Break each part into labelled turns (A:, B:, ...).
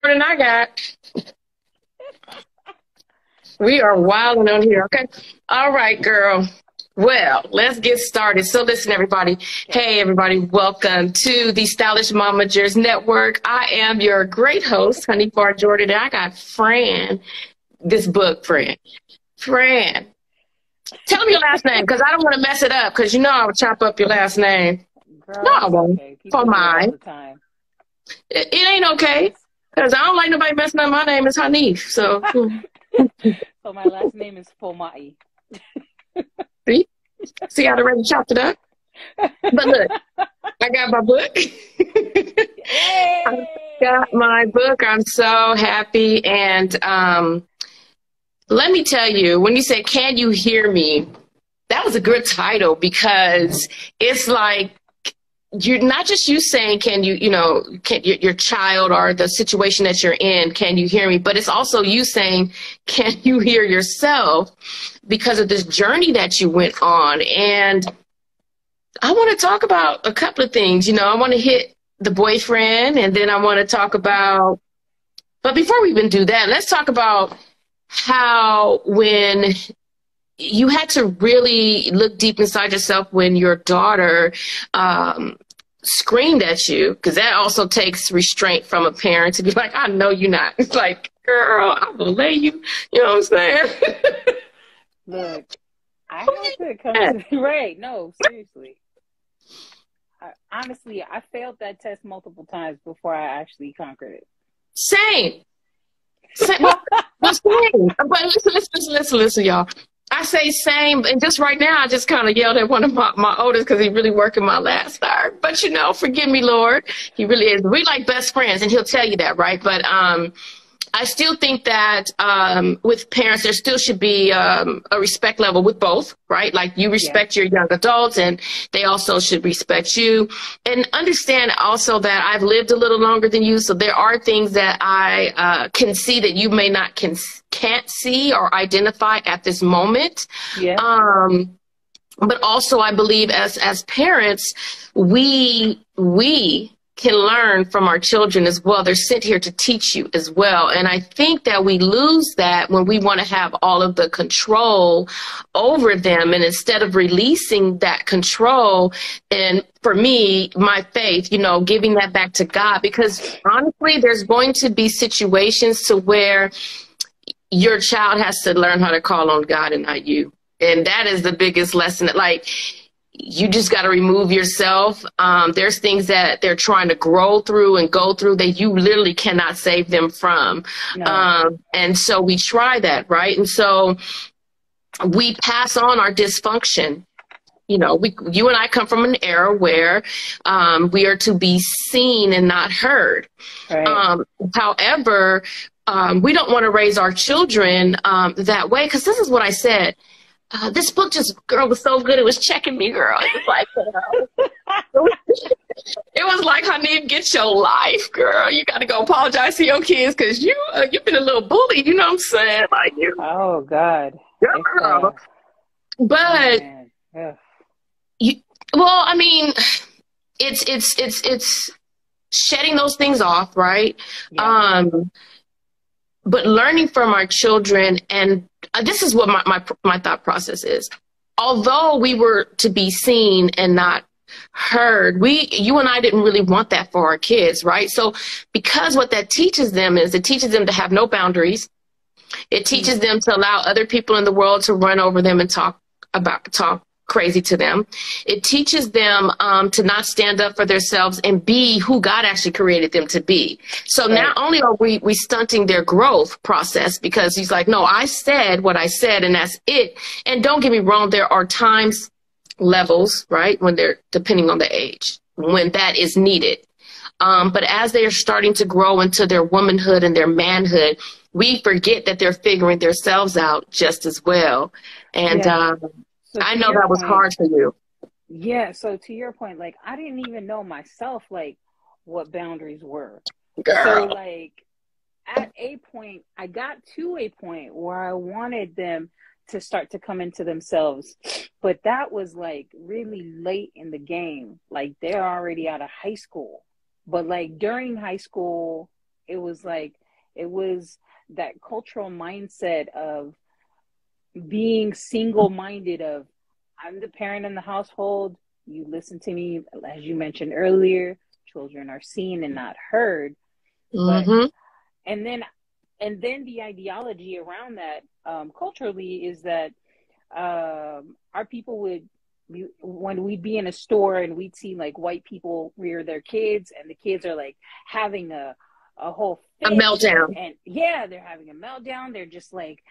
A: than I got. We are wilding on here. Okay. All right, girl. Well, let's get started. So listen, everybody. Hey, everybody. Welcome to the Stylishmomagers Network. I am your great host, Haneef Jordan, and I got Fran. This book, Fran. Fran. Tell me your last name, because I don't want to mess it up, because you know I would chop up your last name.
B: Girl,
A: No, I won't.
B: okay. People
A: For
B: do it all
A: mine.
B: the time.
A: It ain't okay, because I don't like nobody messing up my name. It's Haneef. So,
B: So my last name is Fomai.
A: see, I already chopped it up. But look, I got my book. I got my book. I'm so happy. And let me tell you, when you say, "Can you hear me?" that was a good title, because it's like, you're not just you saying, can you, can your child or the situation that you're in, can you hear me? But it's also you saying, can you hear yourself, because of this journey that you went on. And I want to talk about a couple of things. I want to hit the boyfriend, and then I want to talk about, but before we even do that, let's talk about how, when you had to really look deep inside yourself when your daughter screamed at you, because that also takes restraint from a parent to be like, I know you're not. It's like, girl, I will lay you. You know what I'm saying?
B: Look, I had to come to right. No, seriously. Honestly, I failed that test multiple times before I actually conquered it.
A: Same. But same. But listen, y'all. I say same, and just right now, I just kind of yelled at one of my oldest, because he really working my last star. But forgive me, Lord. He really is. We like best friends, and he'll tell you that, right? But I still think that with parents, there still should be a respect level with both, right? Like, you respect your young adults, and they also should respect you. And understand also that I've lived a little longer than you, so there are things that I can see that you may not can't see or identify at this moment.
B: Yeah.
A: But also, I believe as parents, we can learn from our children as well. They're sent here to teach you as well. And I think that we lose that when we want to have all of the control over them. And instead of releasing that control, and for me, my faith, giving that back to God, because honestly, there's going to be situations to where your child has to learn how to call on God and not you. And that is the biggest lesson. Like, you just got to remove yourself. There's things that they're trying to grow through and go through that you literally cannot save them from. No. And so we try that, right? And so we pass on our dysfunction. You and I come from an era where we are to be seen and not heard. Right. However, we don't want to raise our children that way, because this is what I said. This book girl, was so good. It was checking me, girl. It was like, it was like, Haneef, get your life, girl. You got to go apologize to your kids, because you've been a little bully. You know what I'm saying? Like, you.
B: Oh, God.
A: Girl. But, it's shedding those things off, right? Yeah. But learning from our children, and this is what my thought process is. Although we were to be seen and not heard, you and I didn't really want that for our kids, right? So because what that teaches them is, it teaches them to have no boundaries. It teaches them to allow other people in the world to run over them and talk crazy to them. It teaches them to not stand up for themselves and be who God actually created them to be. So not only are we stunting their growth process, because he's like, no, I said what I said, and that's it. And don't get me wrong, there are times, levels, right, when they're, depending on the age, when that is needed. But as they are starting to grow into their womanhood and their manhood, we forget that they're figuring themselves out just as well. And so I know that was hard for you.
B: Yeah. So to your point, like, I didn't even know myself, like, what boundaries were.
A: Girl.
B: So, like, at a point, I got to a point where I wanted them to start to come into themselves. But that was, like, really late in the game. Like, they're already out of high school. But, like, during high school, it was like, it was that cultural mindset of being single-minded of, I'm the parent in the household, you listen to me, as you mentioned earlier, children are seen and not heard. But and then the ideology around that culturally is that our people would, when we'd be in a store and we'd see like white people rear their kids, and the kids are like having a whole fit,
A: a meltdown,
B: and yeah, they're having a meltdown. They're just like,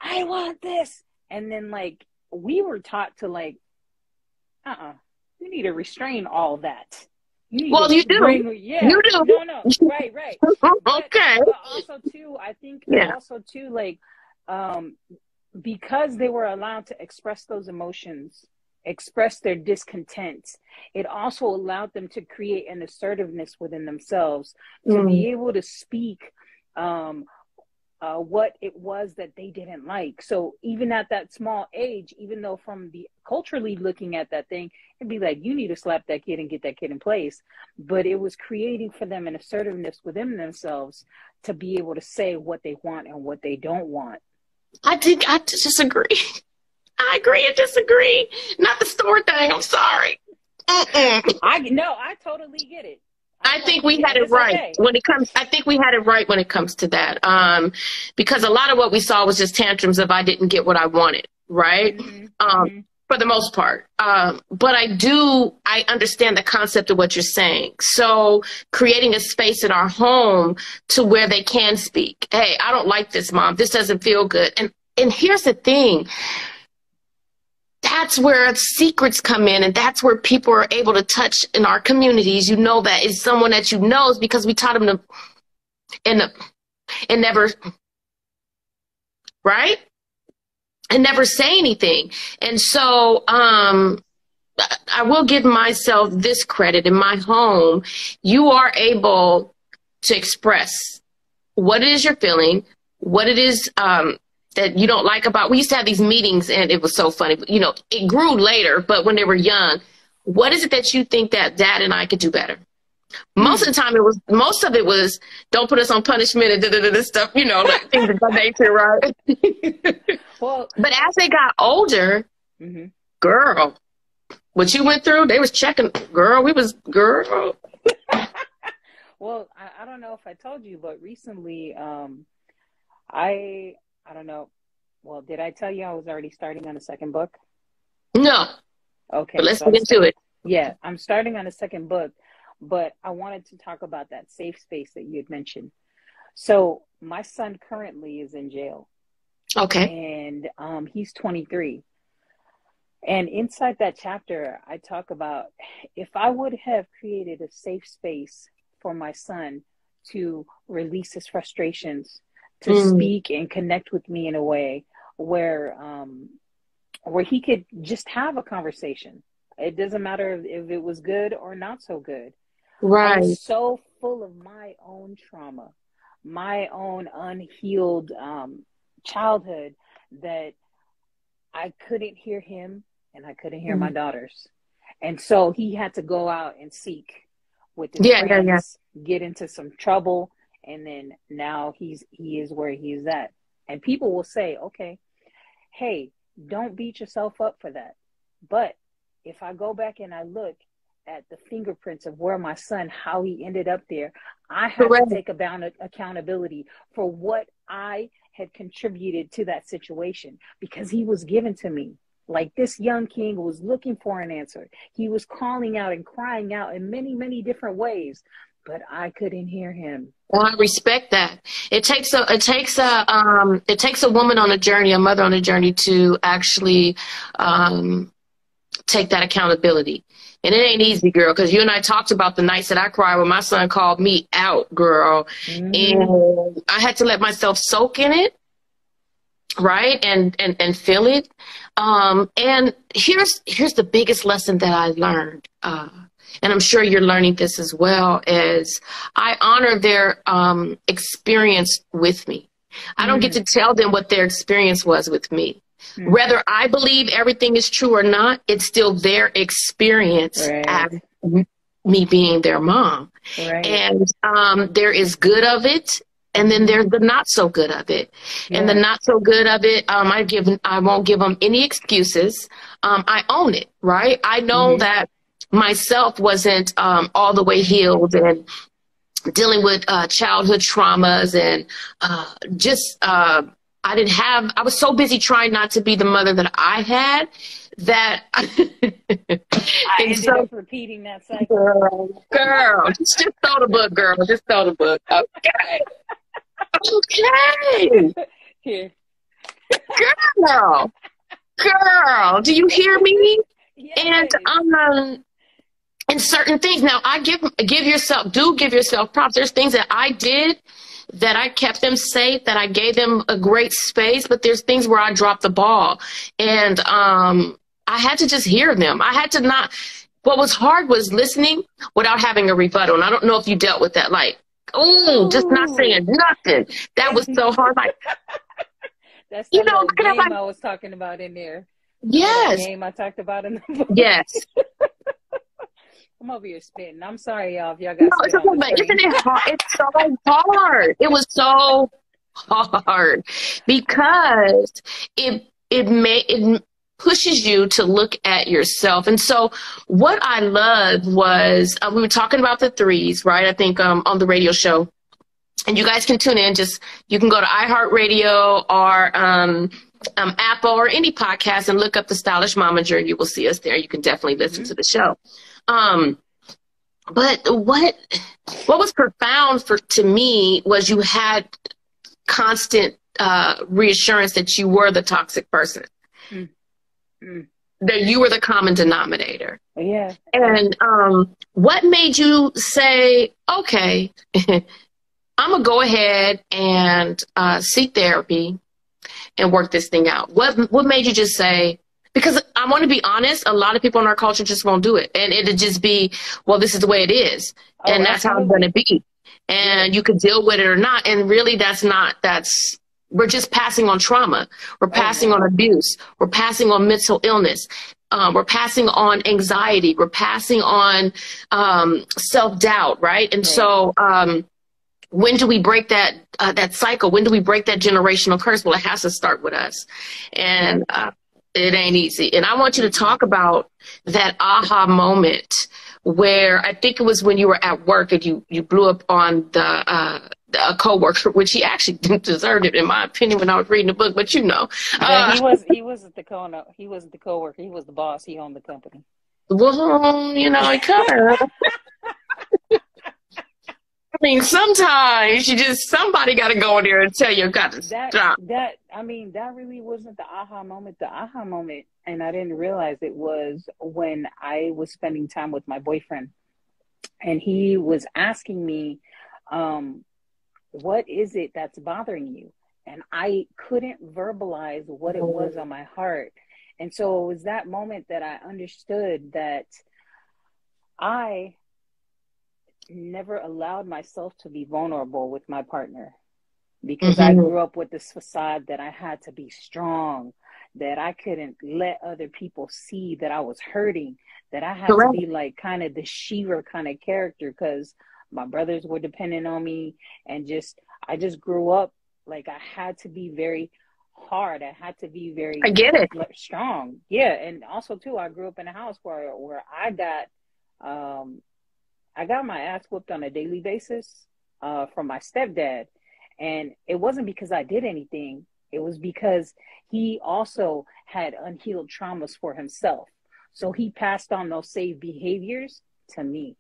B: I want this. And then like we were taught to like, you need to restrain all that.
A: Well, you do.
B: Yeah,
A: you do.
B: No, right.
A: Okay.
B: But also too, I think also too, like, because they were allowed to express those emotions, express their discontent, it also allowed them to create an assertiveness within themselves to be able to speak what it was that they didn't like. So even at that small age, even though from the culturally looking at that thing, it'd be like, you need to slap that kid and get that kid in place. But it was creating for them an assertiveness within themselves to be able to say what they want and what they don't want.
A: I disagree. I agree and disagree. Not the store thing. I'm sorry.
B: I totally get it.
A: I think we had it right when it comes. I think we had it right when it comes to that, because a lot of what we saw was just tantrums of I didn't get what I wanted, right? For the most part. But I understand the concept of what you're saying. So creating a space in our home to where they can speak. Hey, I don't like this, Mom. This doesn't feel good. And here's the thing. That's where secrets come in, and that's where people are able to touch in our communities. You know that is someone that you know is because we taught them to, and never, right? And never say anything. And so I will give myself this credit. In my home, you are able to express what it is you're feeling, what it is that you don't like about. We used to have these meetings, and it was so funny. You know, it grew later, but when they were young, what is it that you think that Dad and I could do better? Most of the time, most of it was don't put us on punishment and this stuff, you know, like things of that nature, right?
B: Well,
A: but as they got older, girl, what you went through, they was checking, girl.
B: Well, I don't know if I told you, but recently, I don't know. Well, did I tell you I was already starting on a second book?
A: No.
B: Okay.
A: But let's get into it.
B: Yeah, I'm starting on a second book, but I wanted to talk about that safe space that you had mentioned. So my son currently is in jail.
A: Okay.
B: And he's 23. And inside that chapter, I talk about if I would have created a safe space for my son to release his frustrations, to speak and connect with me in a way where he could just have a conversation. It doesn't matter if it was good or not so good.
A: Right.
B: I was so full of my own trauma, my own unhealed childhood, that I couldn't hear him and I couldn't hear my daughters. And so he had to go out and seek with his friends, get into some trouble. And then now he is where he is at. And people will say, okay, hey, don't beat yourself up for that. But if I go back and I look at the fingerprints of where my son, how he ended up there, I have to take accountability for what I had contributed to that situation, because he was given to me. Like this young king was looking for an answer. He was calling out and crying out in many, many different ways, but I couldn't hear him.
A: Well, I respect that. It takes a woman on a journey, a mother on a journey, to actually take that accountability. And it ain't easy, girl, because you and I talked about the nights that I cried when my son called me out, girl. And I had to let myself soak in it, right, and feel it. And here's the biggest lesson that I learned, and I'm sure you're learning this as well, is I honor their experience with me. I don't get to tell them what their experience was with me. Whether I believe everything is true or not, it's still their experience me being their mom.
B: Right.
A: And there is good of it, and then there's the not so good of it.
B: Yeah.
A: And the not so good of it, I won't give them any excuses. I own it, right? I know that myself wasn't all the way healed and dealing with childhood traumas, and I was so busy trying not to be the mother that I had that
B: I ended up repeating that cycle.
A: Girl, just throw the book, girl. Just throw the book. Okay. Okay.
B: Here.
A: Girl, do you hear me?
B: Yes.
A: And certain things. Now, I give yourself props. There's things that I did that I kept them safe, that I gave them a great space, but there's things where I dropped the ball. And I had to just hear them. I had to not. What was hard was listening without having a rebuttal. And I don't know if you dealt with that. Like, just not saying nothing. That was so hard. Like,
B: that's the game I was talking about in there.
A: Yes.
B: The game I talked about in the book.
A: Yes.
B: I'm over here spitting. I'm sorry, y'all, if y'all got
A: isn't it hard? It's so hard. It was so hard because it pushes you to look at yourself. And so what I loved was we were talking about the threes, right? I think on the radio show. And you guys can tune in. You can go to iHeartRadio or Apple or any podcast and look up the Stylishmomager, and you will see us there. You can definitely listen to the show. But what was profound to me was you had constant reassurance that you were the toxic person, that you were the common denominator.
B: Yeah.
A: And what made you say, okay, I'm gonna go ahead and seek therapy and work this thing out? What made you just say? Because I want to be honest, a lot of people in our culture just won't do it. And it'll just be, well, this is the way it is. And that's how it's going to be. And you can deal with it or not. And really, we're just passing on trauma. We're passing on abuse. We're passing on mental illness. We're passing on anxiety. We're passing on self-doubt, right? And so when do we break that cycle? When do we break that generational curse? Well, it has to start with us. And it ain't easy. And I want you to talk about that aha moment where I think it was when you were at work and you blew up on a coworker, which he actually deserved it, in my opinion, when I was reading the book. But he
B: wasn't the coworker. He was the boss. He owned the company.
A: Well, he kind of. I mean, sometimes somebody got to go in there and tell you, got to stop.
B: That really wasn't the aha moment. The aha moment, and I didn't realize it, was when I was spending time with my boyfriend, and he was asking me, what is it that's bothering you? And I couldn't verbalize what it was on my heart. And so it was that moment that I understood that I never allowed myself to be vulnerable with my partner, because I grew up with this facade that I had to be strong, that I couldn't let other people see that I was hurting, that I had to be like kind of the Shiva kind of character, because my brothers were dependent on me, and I just grew up like I had to be very hard. I had to be very strong. Yeah. And also too, I grew up in a house where I got my ass whooped on a daily basis from my stepdad. And it wasn't because I did anything. It was because he also had unhealed traumas for himself. So he passed on those same behaviors to me.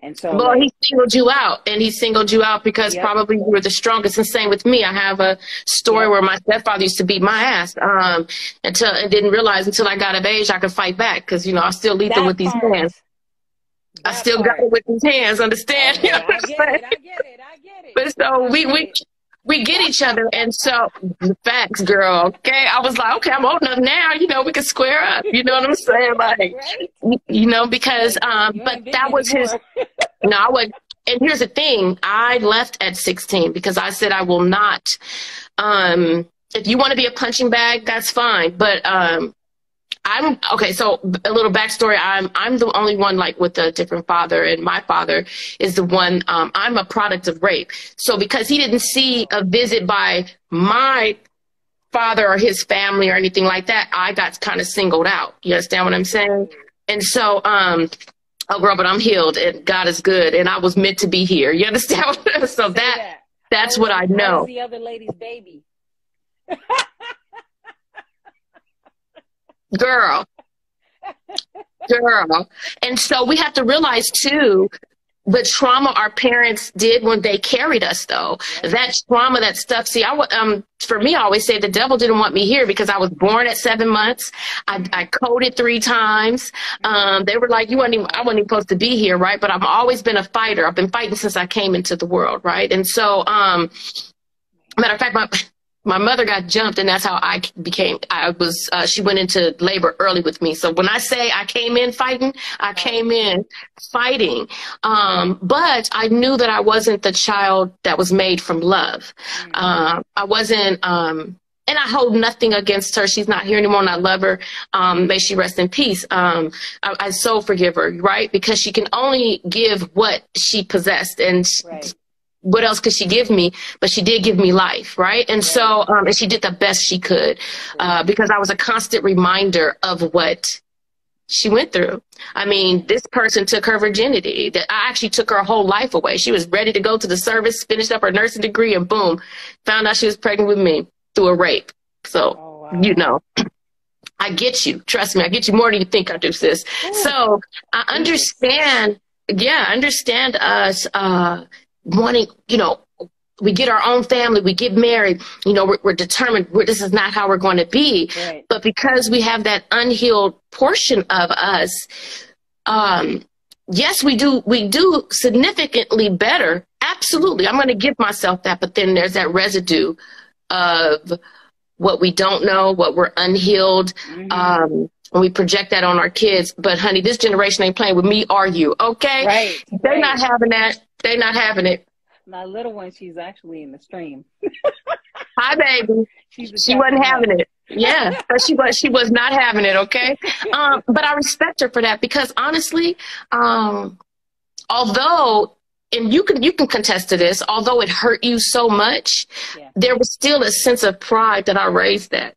B: And so,
A: well, he singled you out, and he singled you out because probably you were the strongest. And same with me. I have a story where my stepfather used to beat my ass until I didn't realize until I got of age I could fight back, because I still lethal with these hands. I still got it with these hands. Understand?
B: Okay, I get it.
A: But so we get each other, and so facts, girl. Okay, I was like, okay, I'm old enough now. We can square up. You know what I'm saying? Like, because but that was his. No, I would. And here's the thing: I left at 16 because I said I will not. If you want to be a punching bag, that's fine. But okay. So a little backstory. I'm the only one like with a different father, and my father is the one. I'm a product of rape. So because he didn't see a visit by my father or his family or anything like that, I got kind of singled out. You understand what I'm saying? And so, oh girl, but I'm healed and God is good and I was meant to be here. You understand? So that's what I know.
B: That was the other lady's baby.
A: Girl. And so we have to realize too, the trauma our parents did when they carried us, though, that trauma, that stuff. See, for me, I always say the devil didn't want me here because I was born at 7 months. I coded 3 times. They were like, I wasn't even supposed to be here, right? But I've always been a fighter. I've been fighting since I came into the world, right? And so, matter of fact, my mother got jumped, and that's how she went into labor early with me. So when I say I came in fighting, I came in fighting. But I knew that I wasn't the child that was made from love. I wasn't, and I hold nothing against her. She's not here anymore, and I love her. May she rest in peace. I so forgive her, right? Because she can only give what she possessed, and what else could she give me? But she did give me life, right? And so, and she did the best she could, because I was a constant reminder of what she went through. I mean, this person took her virginity. That I actually took her whole life away. She was ready to go to the service, finished up her nursing degree, and boom, found out she was pregnant with me through a rape. So, you know, I get you. Trust me, I get you more than you think I do, sis. So I understand. Yeah, I understand us, wanting, you know, we get our own family, we get married, you know, we're determined this is not how we're going to be. Right. But because we have that unhealed portion of us, yes, we do significantly better. Absolutely. I'm going to give myself that. But then there's that residue of what we don't know, what we're unhealed. And we project that on our kids. But honey, this generation ain't playing with me or you. Okay. Right. They're not having that. They're not having it.
B: My little one, she's actually in the stream.
A: Hi, baby. She wasn't having it. Yeah, but she was not having it. Okay. But I respect her for that because honestly, although, and you can contest to this, although it hurt you so much, there was still a sense of pride that I raised that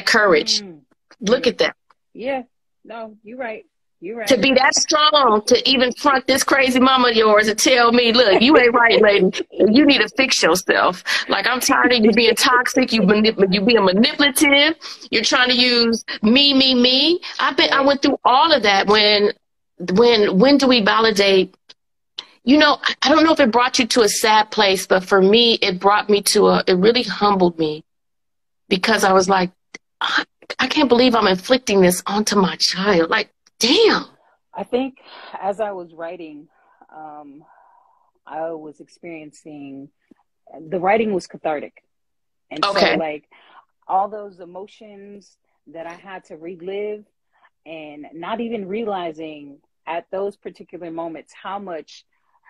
A: courage. Look at that.
B: Yeah. No, you're right. You're right.
A: To be that strong, to even front this crazy mama of yours and tell me, look, you ain't right, lady. You need to fix yourself. Like, I'm tired of you being toxic. You being manipulative. You're trying to use me. I went through all of that. When do we validate? You know, I don't know if it brought you to a sad place, but for me, it brought me to it really humbled me because I was like, I can't believe I'm inflicting this onto my child. Like, damn.
B: I think as I was writing, I was experiencing, the writing was cathartic. And so like all those emotions that I had to relive and not even realizing at those particular moments how much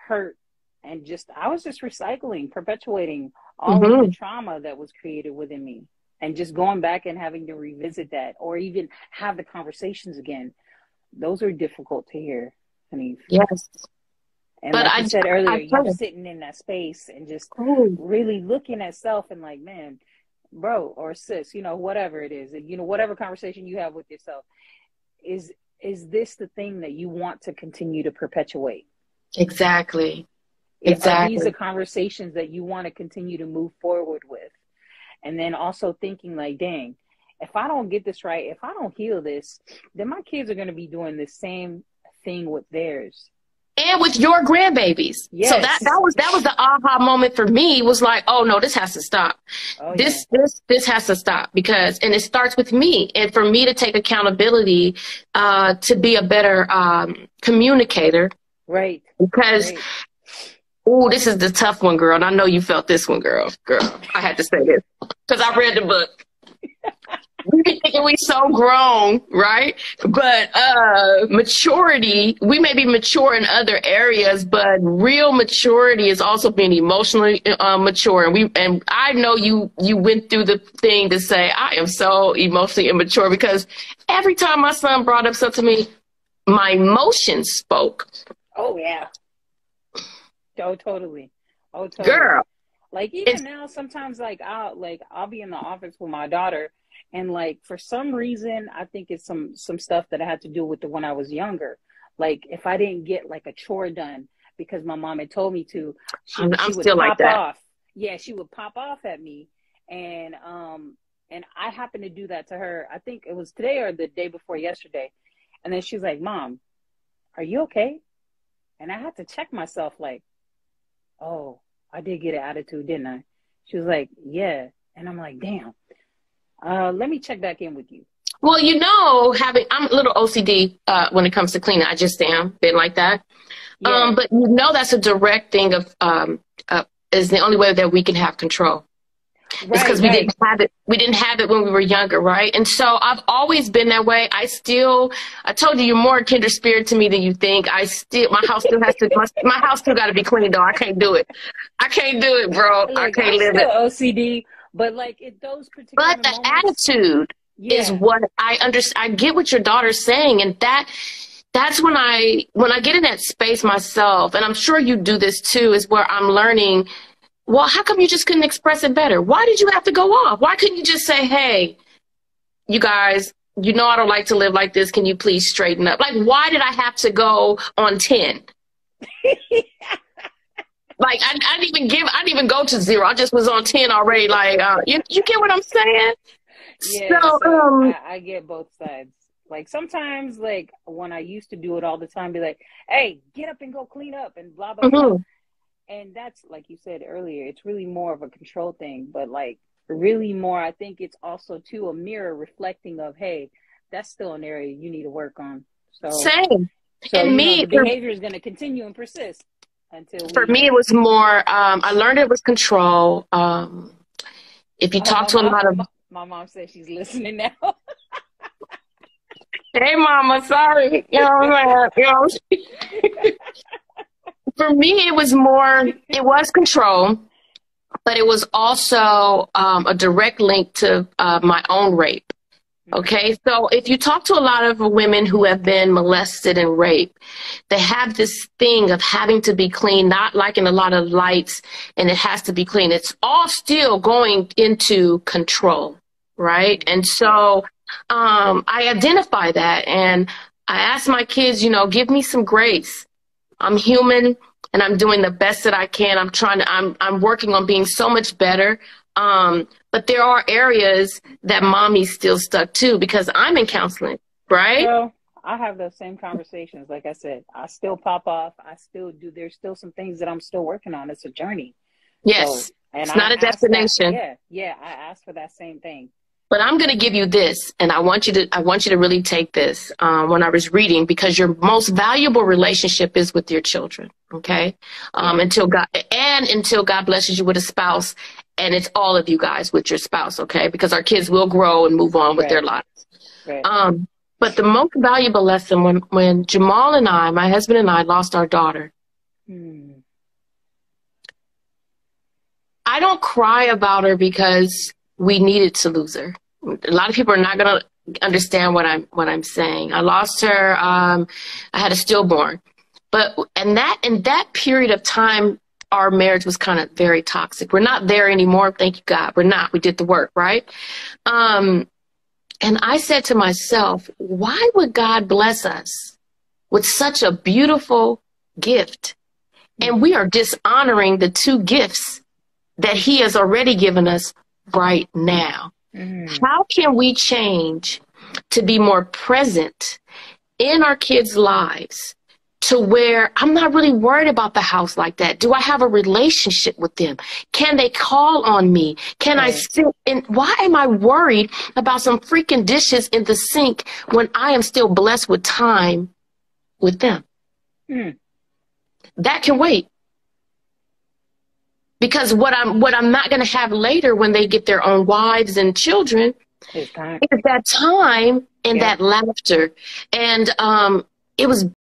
B: hurt and I was just recycling, perpetuating all of the trauma that was created within me and just going back and having to revisit that or even have the conversations again. Those are difficult to hear, Haneef.
A: Yes.
B: And but like I said earlier, you're sitting in that space and just really looking at self and like, man, bro or sis, you know, whatever it is, you know, whatever conversation you have with yourself, is this the thing that you want to continue to perpetuate?
A: Exactly.
B: Are these the conversations that you want to continue to move forward with? And then also thinking like, dang, if I don't get this right, if I don't heal this, then my kids are going to be doing the same thing with theirs.
A: And with your grandbabies. Yes. So that was the aha moment for me, was like, oh no, this has to stop. This has to stop because, and it starts with me, and for me to take accountability, to be a better, communicator.
B: Right.
A: Because, this is the tough one, girl. And I know you felt this one, girl. I had to say this because I read the book. We be thinking we so grown, right? But maturity, we may be mature in other areas, but real maturity is also being emotionally mature. And I know you went through the thing to say, I am so emotionally immature, because every time my son brought up something to me, my emotions spoke.
B: Oh yeah. Oh totally. Oh totally.
A: Girl.
B: Like even now, sometimes like I'll be in the office with my daughter, and like for some reason I think it's some stuff that I had to do with when I was younger. Like if I didn't get like a chore done because my mom had told me to, she
A: I'm
B: would
A: still
B: pop
A: like that.
B: off. Yeah, she would pop off at me, and I happened to do that to her. I think it was today or the day before yesterday, and then she's like, "Mom, are you okay?" And I had to check myself, like, "Oh, I did get an attitude, didn't I?" She was like, "Yeah." And I'm like, damn. Let me check back in with you.
A: Well, you know, I'm a little OCD when it comes to cleaning. I just am, been like that.
B: Yeah.
A: But you know, that's a direct thing of is the only way that we can have control. It's because we didn't have it. We didn't have it when we were younger, right? And so I've always been that way. I told you, you're more a kindred spirit to me than you think. My house still got to be clean, though. I can't do it. I can't do it, bro.
B: Look,
A: I can't
B: I'm
A: live
B: still
A: it.
B: OCD, but like those particular
A: But the
B: moments,
A: attitude is what I understand. I get what your daughter's saying, and that's when I get in that space myself, and I'm sure you do this too, is where I'm learning. Well, how come you just couldn't express it better? Why did you have to go off? Why couldn't you just say, hey, you guys, you know I don't like to live like this. Can you please straighten up? Like, why did I have to go on 10? Like, I didn't even go to 0. I just was on 10 already. Like, you get what I'm saying?
B: Yeah, so I get both sides. Like, sometimes, like, when I used to do it all the time, be like, hey, get up and go clean up and blah, blah, blah. And that's, like you said earlier, it's really more of a control thing. But, like, really more, I think it's also, too, a mirror reflecting of, hey, that's still an area you need to work on. So,
A: same.
B: So, and the behavior is going to continue and persist until
A: for me, it was more, I learned it was control. If you talk to a lot of...
B: My mom says she's listening now.
A: Hey, Mama, sorry. You know, for me, it was control, but it was also a direct link to my own rape. Okay, so if you talk to a lot of women who have been molested and raped, they have this thing of having to be clean, not liking a lot of lights, and it has to be clean. It's all still going into control, right? And so I identify that, and I ask my kids, give me some grace. I'm human, and I'm doing the best that I can. I'm working on being so much better. But there are areas that mommy's still stuck to, because I'm in counseling, right?
B: Well, I have those same conversations. Like I said, I still pop off. I still do. There's still some things that I'm still working on. It's a journey.
A: Yes.
B: So, and
A: it's not a destination.
B: Yeah. I asked for that same thing.
A: But I'm going to give you this, and I want you to really take this when I was reading, because your most valuable relationship is with your children. Okay. Until God blesses you with a spouse, and it's all of you guys with your spouse. Okay. Because our kids will grow and move on with their lives. Right. But the most valuable lesson when Jamal and I, my husband and I, lost our daughter, I don't cry about her because we needed to lose her. A lot of people are not going to understand what I'm saying. I lost her. I had a stillborn, but in that period of time, our marriage was kind of very toxic. We're not there anymore. Thank you, God. We're not. We did the work, right? And I said to myself, why would God bless us with such a beautiful gift? And we are dishonoring the 2 gifts that He has already given us right now. How can we change to be more present in our kids' lives, to where I'm not really worried about the house like that? Do I have a relationship with them? Can they call on me? Can I sit in? Why am I worried about some freaking dishes in the sink when I am still blessed with time with them? That can wait. Because what I'm not going to have later when they get their own wives and children
B: It's time.
A: It's that time and
B: Yeah.
A: that laughter. And it was